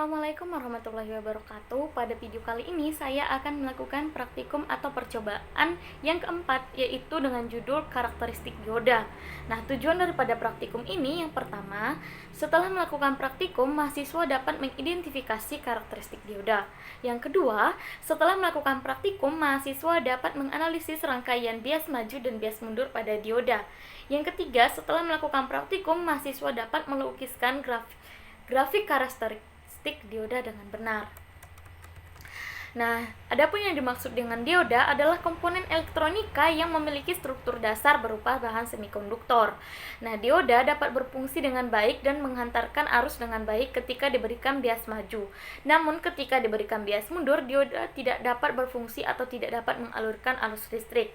Assalamualaikum warahmatullahi wabarakatuh. Pada video kali ini saya akan melakukan praktikum atau percobaan yang keempat, yaitu dengan judul karakteristik dioda. Nah, tujuan daripada praktikum ini yang pertama, setelah melakukan praktikum, mahasiswa dapat mengidentifikasi karakteristik dioda. Yang kedua, setelah melakukan praktikum, mahasiswa dapat menganalisis rangkaian bias maju dan bias mundur pada dioda. Yang ketiga, setelah melakukan praktikum, mahasiswa dapat melukiskan grafik karakteristik dioda dengan benar. Nah, adapun yang dimaksud dengan dioda adalah komponen elektronika yang memiliki struktur dasar berupa bahan semikonduktor. Nah, dioda dapat berfungsi dengan baik dan menghantarkan arus dengan baik ketika diberikan bias maju. Namun, ketika diberikan bias mundur, dioda tidak dapat berfungsi atau tidak dapat mengalirkan arus listrik.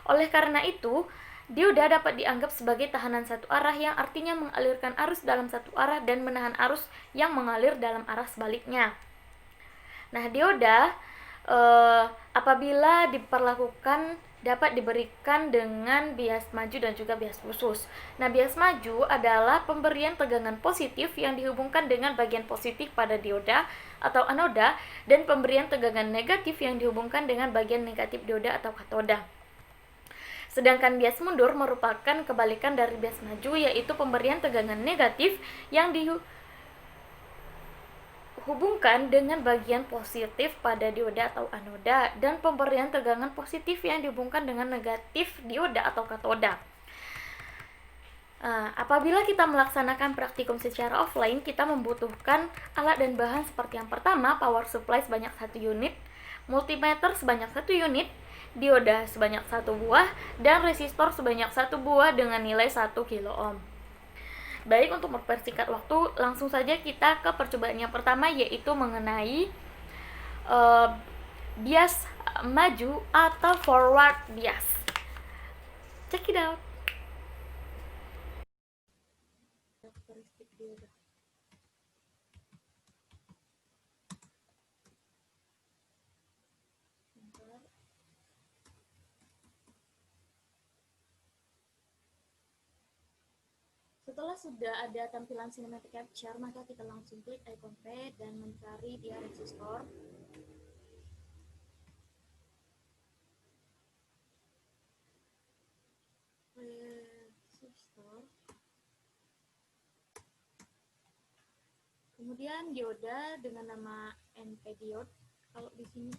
Oleh karena itu, dioda dapat dianggap sebagai tahanan satu arah yang artinya mengalirkan arus dalam satu arah dan menahan arus yang mengalir dalam arah sebaliknya. Nah, dioda apabila diperlakukan dapat diberikan dengan bias maju dan juga bias khusus. Nah, bias maju adalah pemberian tegangan positif yang dihubungkan dengan bagian positif pada dioda atau anoda dan pemberian tegangan negatif yang dihubungkan dengan bagian negatif dioda atau katoda. Sedangkan bias mundur merupakan kebalikan dari bias maju, yaitu pemberian tegangan negatif yang dihubungkan dengan bagian positif pada dioda atau anoda dan pemberian tegangan positif yang dihubungkan dengan negatif dioda atau katoda. Apabila kita melaksanakan praktikum secara offline, kita membutuhkan alat dan bahan seperti yang pertama, power supply sebanyak 1 unit, multimeter sebanyak 1 unit, dioda sebanyak 1 buah, dan resistor sebanyak 1 buah dengan nilai 1 kilo ohm. Baik, untuk mempersingkat waktu, langsung saja kita ke percobaan yang pertama, yaitu mengenai bias maju atau forward bias. Check it out. Karakteristik dioda. Setelah sudah ada tampilan cinematic capture, maka kita langsung klik icon P dan mencari dia resistor. Kemudian dioda dengan nama NP diode kalau di sini.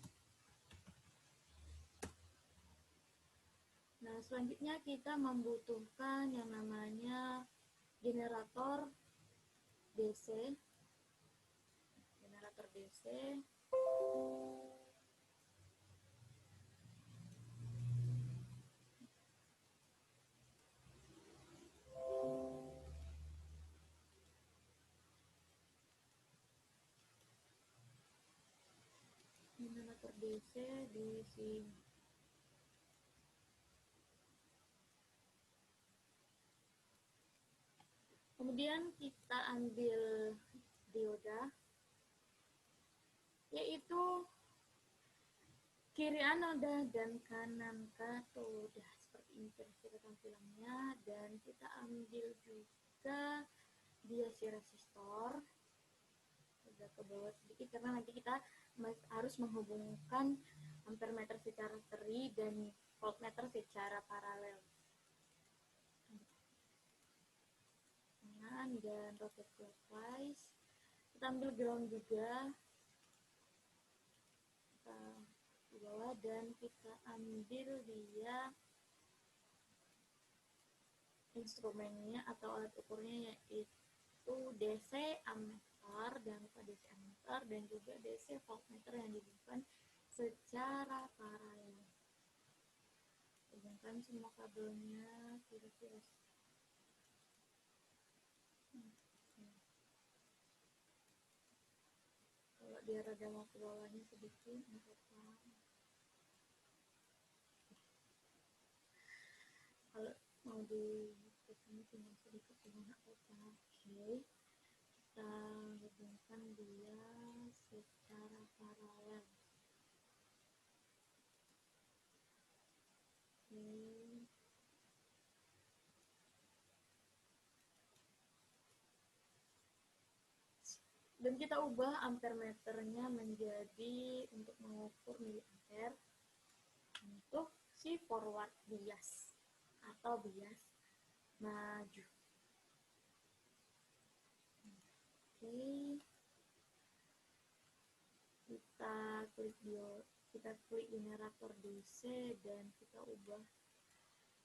Nah, selanjutnya kita membutuhkan yang namanya generator DC. Generator DC. Generator DC di sini. Kemudian kita ambil dioda, yaitu kiri anoda dan kanan katoda. Seperti ini kira-kira tampilannya. Dan kita ambil juga bias resistor. Sudah ke bawah sedikit karena nanti kita harus menghubungkan ampermeter secara seri dan voltmeter secara paralel. Dan rotate clockwise. Kita ambil ground juga, kita di bawah, dan kita ambil dia instrumennya atau alat ukurnya, yaitu DC ammeter dan DC ammeter dan juga DC voltmeter yang dihubungkan secara paralel. Hubungkan semua kabelnya kira-kira. Kalau dia rada mau ke bawahnya sedikit, nggak apa-apa. Kalau mau di sini tinggal sedikit juga nggak apa-apa. Oke, kita hubungkan dia secara paralel. Oke. Dan kita ubah ampere meternya menjadi untuk mengukur miliampere untuk si forward bias atau bias maju. Oke, kita klik generator DC dan kita ubah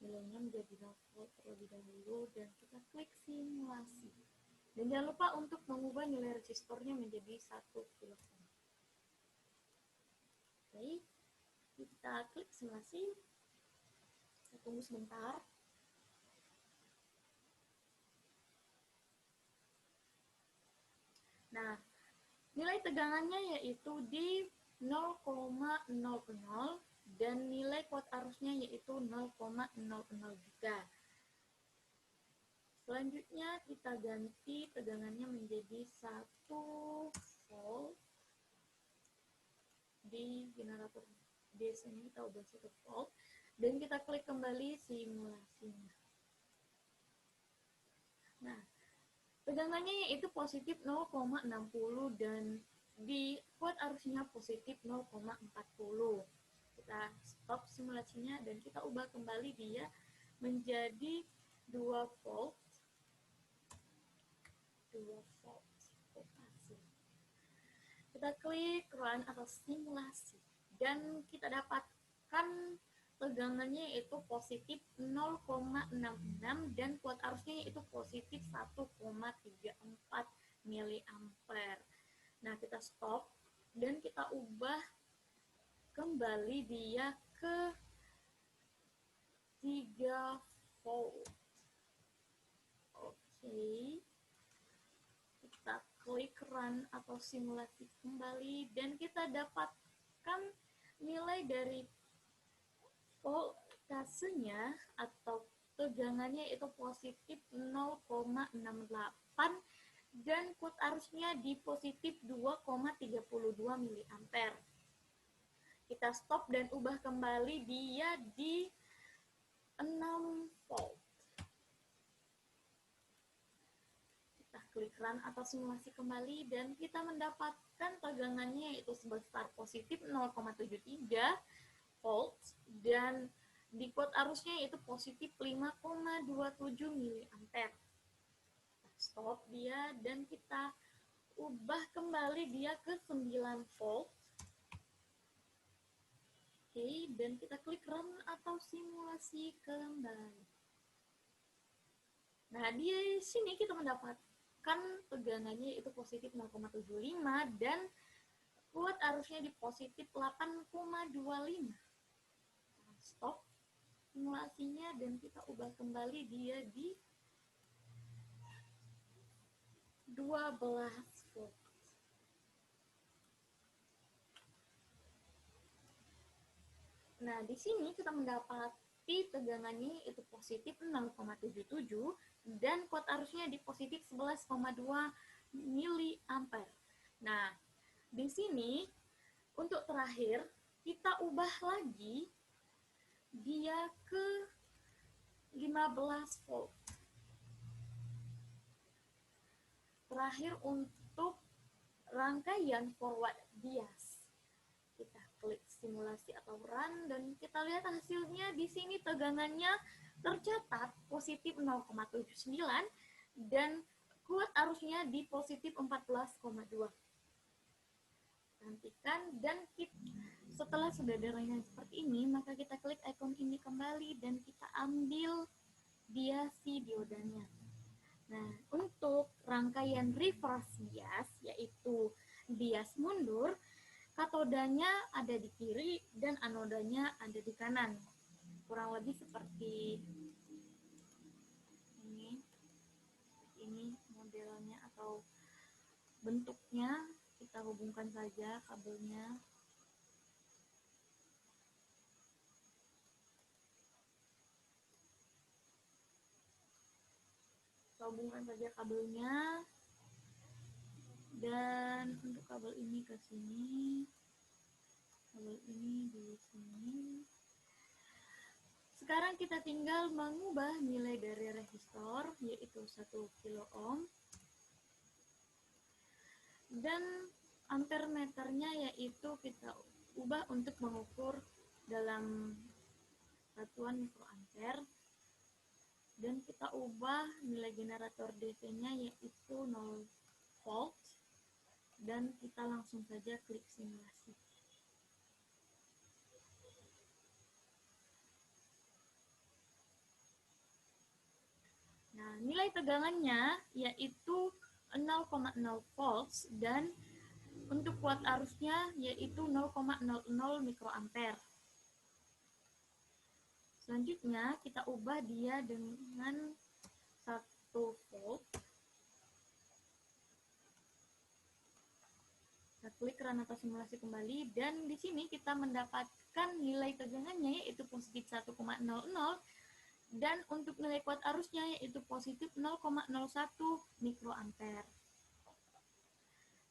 nilainya menjadi 0 volt terlebih dahulu dan kita klik simulasi. Dan jangan lupa untuk mengubah nilai resistornya menjadi 1 kilo ohm. Oke, kita klik simulasi. Kita tunggu sebentar. Nah, nilai tegangannya yaitu di 0,00 dan nilai kuat arusnya yaitu 0,00 juga. Selanjutnya kita ganti tegangannya menjadi 1 volt di generator DC ini, kita ubah 1 volt dan kita klik kembali simulasinya. Nah, tegangannya yaitu positif 0,60 dan di kuat arusnya positif 0,40. Kita stop simulasinya dan kita ubah kembali dia menjadi 2 volt. 2 volt. Kita klik run atau simulasi dan kita dapatkan tegangannya yaitu positif 0,66 dan kuat arusnya yaitu positif 1,34 miliampere. Nah, kita stop dan kita ubah kembali dia ke 3 volt. Oke. Kita klik run atau simulasi kembali dan kita dapatkan nilai dari voltasenya atau tegangannya itu positif 0,68 dan kuat arusnya di positif 2,32 miliampere. Kita stop dan ubah kembali dia di 6 volt. Kita klik run atau simulasi kembali dan kita mendapatkan tegangannya yaitu sebesar positif 0,73 volt dan di kuat arusnya yaitu positif 5,27 miliampere. Stop dia dan kita ubah kembali dia ke 9 volt. Oke, dan kita klik run atau simulasi kembali. Nah, di sini kita mendapatkan tegangannya itu positif 0,75 dan kuat arusnya di positif 8,25. Stop simulasinya dan kita ubah kembali dia di 12 volt. Nah, di sini kita mendapati tegangannya itu positif 0,77 dan kuat arusnya di positif 11,2 miliampere. Nah, di sini untuk terakhir kita ubah lagi dia ke 15 volt. Terakhir untuk rangkaian forward bias. Kita klik simulasi atau run dan kita lihat hasilnya. Di sini tegangannya tercatat positif 0,79 dan kuat arusnya di positif 14,2. Nantikan dan setelah sederhananya seperti ini, maka kita klik ikon ini kembali dan kita ambil dia si diodanya. Nah, untuk rangkaian reverse bias, yaitu bias mundur, katodanya ada di kiri dan anodanya ada di kanan. Kurang lebih seperti ini modelnya atau bentuknya. Kita hubungkan saja kabelnya. Kita hubungkan saja kabelnya. Dan untuk kabel ini ke sini, kabel ini di sini. Sekarang kita tinggal mengubah nilai dari resistor yaitu 1 kilo ohm dan ampere meternya yaitu kita ubah untuk mengukur dalam satuan mikroampere, dan kita ubah nilai generator DC-nya yaitu 0 volt, dan kita langsung saja klik simulasi. Nah, nilai tegangannya yaitu 0,0 volts dan untuk kuat arusnya yaitu 0,00 mikroampere. Selanjutnya kita ubah dia dengan 1 volt. Kita klik run atau simulasi kembali, dan di sini kita mendapatkan nilai tegangannya yaitu positif 1,00, dan untuk nilai kuat arusnya yaitu positif 0,01 mikroampere.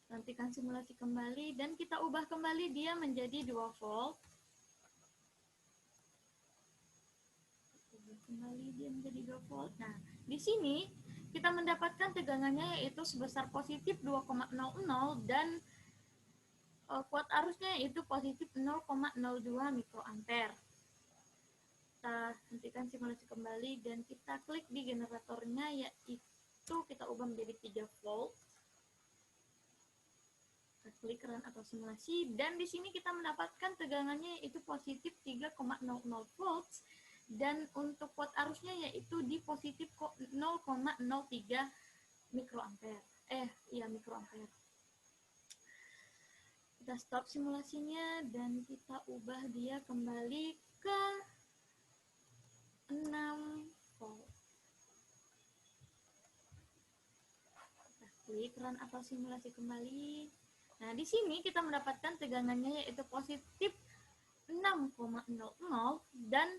Nantikan simulasi kembali dan kita ubah kembali dia menjadi 2 volt. Kembali dia menjadi 2 volt. Nah, di sini kita mendapatkan tegangannya yaitu sebesar positif 2,00 dan kuat arusnya yaitu positif 0,02 mikroampere. Kita hentikan simulasi kembali dan kita klik di generatornya yaitu kita ubah menjadi 3 volt. Kita klik run atau simulasi, dan di sini kita mendapatkan tegangannya yaitu positif 3,00 volts dan untuk kuat arusnya yaitu di positif 0,03 mikroampere. Mikroampere. Kita stop simulasinya dan kita ubah dia kembali ke 6 volt. Kita klik run atau simulasi kembali. Nah, di sini kita mendapatkan tegangannya yaitu positif 6,00 dan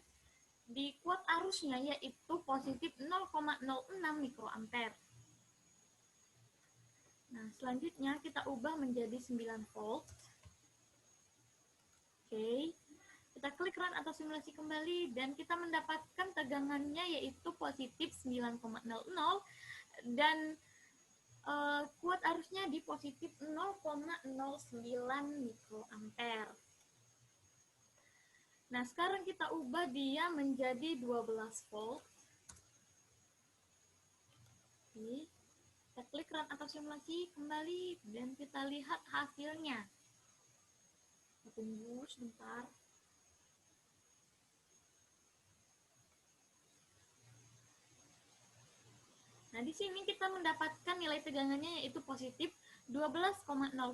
di kuat arusnya yaitu positif 0,06 mikroampere. Nah, selanjutnya kita ubah menjadi 9 volt. Oke. Kita klik run atau simulasi kembali dan kita mendapatkan tegangannya yaitu positif 9,00 dan kuat arusnya di positif 0,09 mikroampere. Nah, sekarang kita ubah dia menjadi 12 volt. Oke. Kita klik run atau simulasi kembali dan kita lihat hasilnya. Kita tunggu sebentar. Nah, di sini kita mendapatkan nilai tegangannya yaitu positif 12,0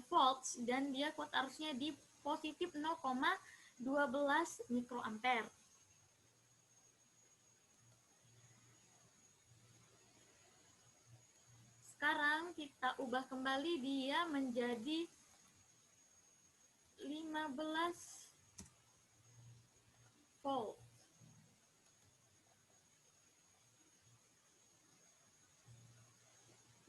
volts dan dia kuat arusnya di positif 0,12 mikroampere. Sekarang kita ubah kembali dia menjadi 15 volt.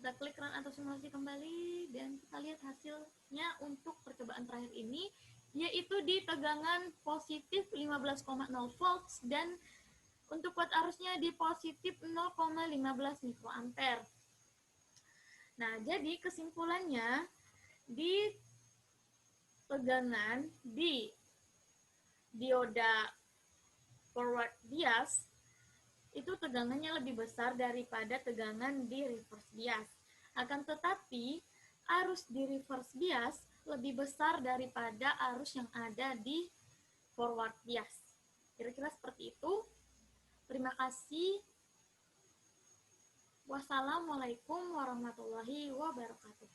Kita klik run atau simulasi kembali dan kita lihat hasilnya untuk percobaan terakhir ini yaitu di tegangan positif 15,0 volts dan untuk kuat arusnya di positif 0,15 mikroampere. Nah, jadi kesimpulannya di tegangan di dioda forward bias itu tegangannya lebih besar daripada tegangan di reverse bias. Akan tetapi, arus di reverse bias lebih besar daripada arus yang ada di forward bias. Kira-kira seperti itu. Terima kasih. Wassalamualaikum warahmatullahi wabarakatuh.